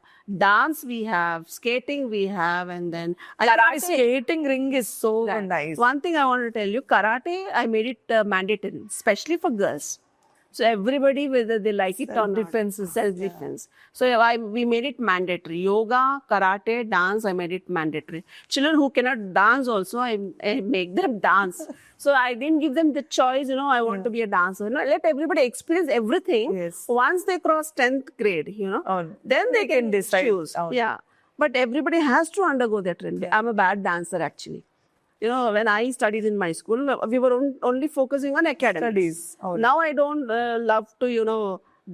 dance we have, skating we have, and then skating ring is so nice. One thing I want to tell you, karate I made it mandatory, especially for girls. So everybody, whether they like it or not, self-defense. So we made it mandatory. Yoga, karate, dance, I made it mandatory. Children who cannot dance also, I make them dance. So I didn't give them the choice, I want to be a dancer. No, let everybody experience everything. Yes. Once they cross 10th grade, then they can decide. choose. Yeah. But everybody has to undergo that training. I'm a bad dancer actually. When I studied in my school, we were only focusing on academics. Studies. Now I don't love to,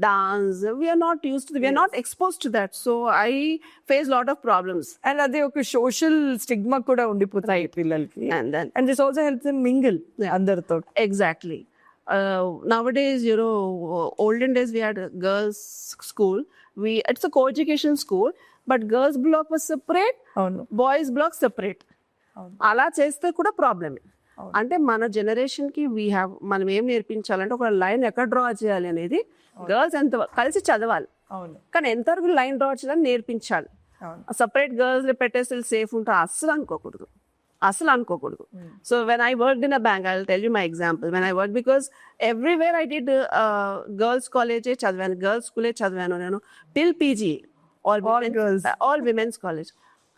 dance. We are not used to, we are not exposed to that. So I face a lot of problems. And అదే ఒక social stigma కూడా ఉండిపోతాయి పిల్లలకి. And this also helps them mingle అందరితో. Exactly. Nowadays, olden days we had a girls' school. It's a co-education school, but girls' block was separate, boys' block separate. అలా చేస్తే కూడా ప్రాబ్లమే. అంటే మన జనరేషన్ కి మనం ఏం నేర్పించాలంటే ఒక లైన్ ఎక్కడ డ్రా చేయాలి అనేది గర్ల్స్ ఎంత కలిసి చదవాలి, కానీ ఎంతవరకు లైన్ డ్రా చేయాలని నేర్పించాలి. సపరేట్ గర్ల్స్ పెట్టేసి సేఫ్ ఉంటారు అస్సలు అనుకోకూడదు. So when I worked in a bank, I will tell you my example. When I work, because everywhere I did girls కాలేజే చదివాను, గర్ల్స్ స్కూలే చదివాను నేను till PG, all women's college.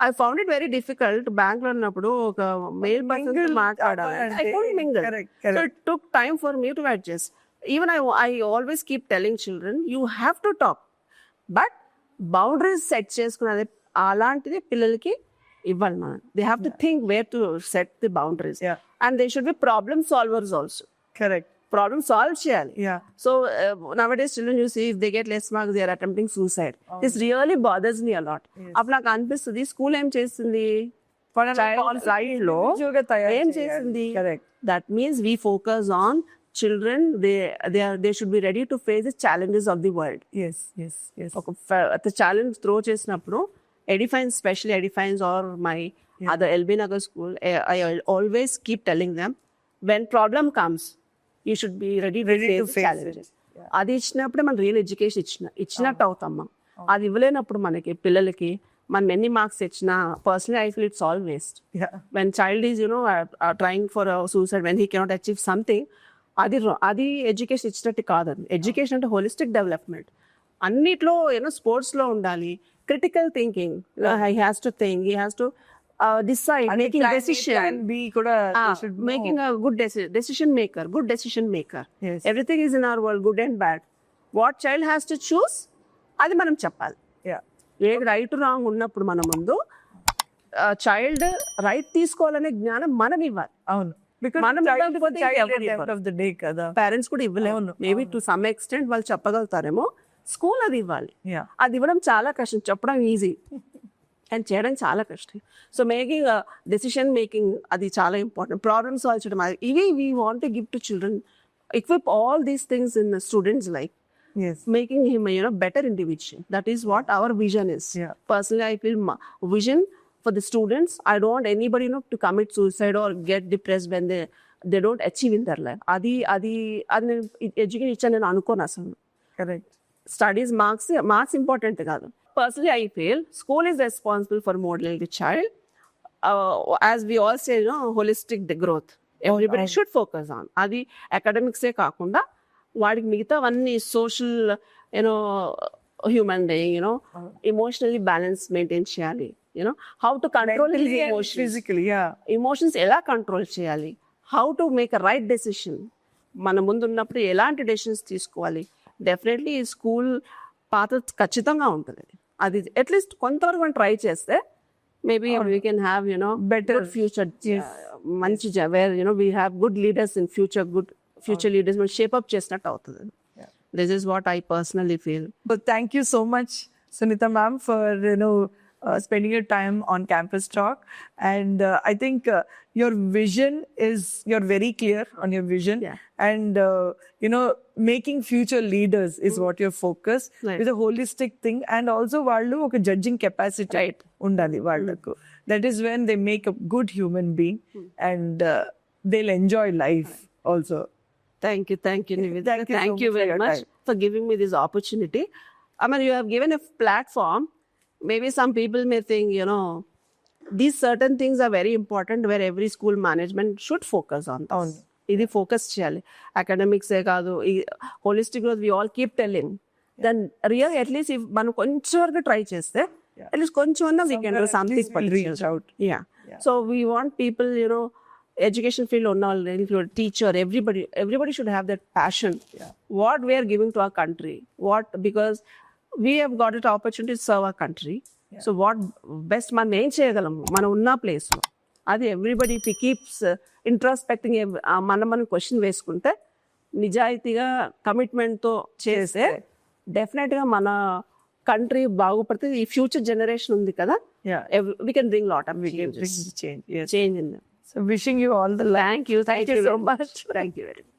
I found it very difficult. Bank లో ఉన్నప్పుడు ఒక male person మాట్లాడాలి, I couldn't mingle. So it took time for me to adjust. Even I always keep telling children, you have to talk, but boundaries set చేసుకున్నది అలాంటిది పిల్లలకి ఇవ్వాలి మనం. They have to think where to set the boundaries, and they should be problem solvers also. Correct. Problem solve చేయాలి. So nowadays children, you see, if they get less marks, they are attempting suicide. This really bothers me a lot. అప్పుడు నాకు అనిపిస్తుంది school ఏం చేస్తుంది, life లో ఏం చేస్తుంది. That means we focus on children. They should be ready to face the challenges of the world. Yes. ఒక challenge throw చేసినప్పుడు Edifines, especially Edifines or my other LB Nagar school, I always keep telling them, when problem comes, you should be ready to face challenges. అది ఇచ్చినప్పుడే మనం real education ఇచ్చినట్టు అవుతాం. అది ఇవ్వలేనప్పుడు మనకి పిల్లలకి మనం ఎన్ని మార్క్స్ ఇచ్చినా, personally I feel it's all waste. When child is trying for suicide, when he cannot achieve something, అది ఎడ్యుకేషన్ ఇచ్చినట్టు కాదండి. ఎడ్యుకేషన్ అంటే హోలిస్టిక్ డెవలప్మెంట్. అన్నిట్లో స్పోర్ట్స్ లో ఉండాలి, critical thinking, he has to think, he has to decide, making decision, making a good decision maker. Yes. Everything is in our world, good and bad. What child has to choose, అది మనం చెప్పాలి. ఏది right wrong ఉన్నప్పుడు మన ముందు child right తీసుకోవాలనే జ్ఞానం మనం ఇవ్వాలి. అవును, పేరెంట్స్ కూడా ఇవ్వలేము. మేబీ టు సమ్ ఎక్స్టెంట్ వాళ్ళు చెప్పగలుగుతారేమో, స్కూల్ అది ఇవ్వాలి. అది ఇవ్వడం చాలా కష్టం, చెప్పడం ఈజీ అండ్ చేయడం చాలా కష్టం. సో మేకింగ్ డెసిషన్ మేకింగ్ అది చాలా ఇంపార్టెంట్. ప్రాబ్లమ్ సాల్వ్ చేయడం, ఇవి we want to give to children, equip all these things in the students' life. Making him a better individual. That is what our vision is. Personally, I feel vision for the students. I don't want anybody to commit suicide or get depressed when they don't achieve in their life. Adi education ichanu nenu anukonu asalu. Correct. Studies, marks important kaadu. Personally, I feel school is responsible for modeling the child. As we all say, holistic growth. Everybody should focus on. Adi academics ఏ కాకుండా వాడికి మిగతావన్నీ social human being, emotionally balance maintain చేయాలి. How to control physically emotions ఎలా control చేయాలి, how to make a right decision, మన ముందు ఉన్నప్పుడు ఎలాంటి డెసిషన్స్ తీసుకోవాలి. డెఫినెట్లీ ఈ స్కూల్ పాత్ర ఖచ్చితంగా ఉంటుంది. అది అట్లీస్ట్ కొంతవరకు మనం ట్రై చేస్తే maybe we can have better future. మంచి where we have good leaders in future, good future leaders మనం షేప్ అప్ చేసినట్టు అవుతుంది. This is what I personally feel. Thank you so much, Sunita ma'am, for spending your time on Campus Talk. And I think your vision is, you're very clear on your vision. And making future leaders is what your focus with a holistic thing. And also vallu oka judging capacity undali vallaku. That is when they make a good human being, and they'll enjoy life also. Thank you, Nivedita. Thank you very much for giving me this opportunity. I mean, you have given a platform. Maybe some people may think, these certain things are very important where every school management should focus on this. Idi focus cheyali. Academics e kaadu, holistic growth we all keep telling. Then really at least if manu koncham varaku try cheste, at least koncham anna we can do something for reach out. So we want people, education field on all, include teacher, everybody should have that passion. What we are giving to our country, because we have got an opportunity to serve our country. So what best మనం ఏం చేయగలము మనం ఉన్న place లో, అది everybody keeps ఇంట్రాస్పెక్టింగ్, మనం question వేసుకుంటే నిజాయితీగా కమిట్మెంట్ తో చేస్తే డెఫినెట్ గా మన కంట్రీ బాగుపడుతుంది. ఈ ఫ్యూచర్ జనరేషన్ ఉంది కదా, we can bring lot of change in them. So wishing you all the luck. Thank you so much. Thank you very much.